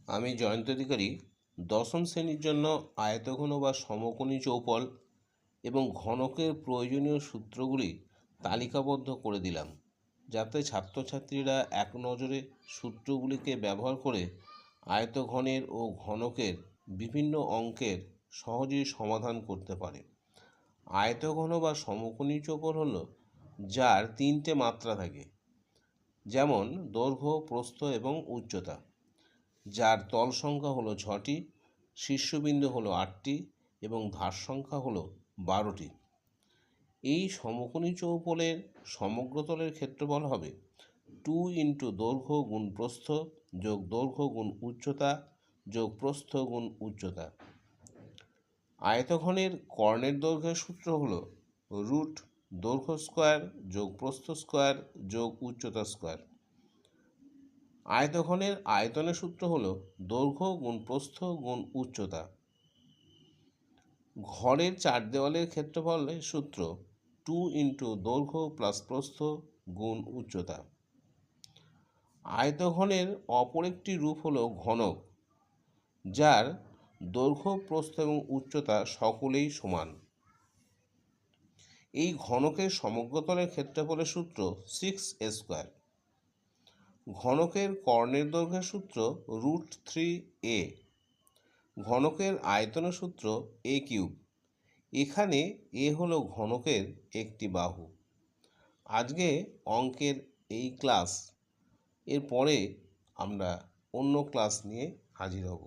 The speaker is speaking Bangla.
আমি জয়ন্ত অধিকারী দশম শ্রেণীর জন্য আয়তঘন বা সমকোণী চৌপল এবং ঘনকের প্রয়োজনীয় সূত্রগুলি তালিকাবদ্ধ করে দিলাম, যাতে ছাত্রছাত্রীরা এক নজরে সূত্রগুলিকে ব্যবহার করে আয়তঘনের ও ঘনকের বিভিন্ন অঙ্কের সহজেই সমাধান করতে পারে। আয়তঘন বা সমকোণী চৌপল হলো যার তিনটে মাত্রা থাকে, যেমন দৈর্ঘ্য, প্রস্থ এবং উচ্চতা, যার তল সংখ্যা হলো 6টি, শীর্ষবিন্দু হলো 8টি এবং ধার সংখ্যা হলো 12টি। এই সমকোণী চৌপলের সমগ্রতলের ক্ষেত্রফল হবে 2 ইন্টু দৈর্ঘ্য গুণ প্রস্থ যোগ দৈর্ঘ্য গুণ উচ্চতা যোগ প্রস্থ গুণ উচ্চতা। আয়তঘনের কর্ণের দৈর্ঘ্যের সূত্র হলো রুট দৈর্ঘ্য স্কোয়ার যোগ প্রস্থ স্কোয়ার যোগ উচ্চতা স্কোয়ার। আয়তঘনের আয়তনের সূত্র হলো দৈর্ঘ্য গুণ প্রস্থ গুণ উচ্চতা। ঘরের চার দেওয়ালের ক্ষেত্রফলের সূত্র 2 ইন্টু দৈর্ঘ্য প্লাস প্রস্থ গুণ উচ্চতা। আয়তঘনের অপর একটি রূপ হলো ঘনক, যার দৈর্ঘ্য, প্রস্থ এবং উচ্চতা সকলেই সমান। এই ঘনকের সমগ্রতলের ক্ষেত্রফলের সূত্র 6a²। ঘনকের কর্ণের দৈর্ঘ্যের সূত্র √3a। ঘনকের আয়তনের সূত্র a³। এখানে এ হলো ঘনকের একটি বাহু। আজকে অঙ্কের এই ক্লাস, এরপরে আমরা অন্য ক্লাস নিয়ে হাজির হব।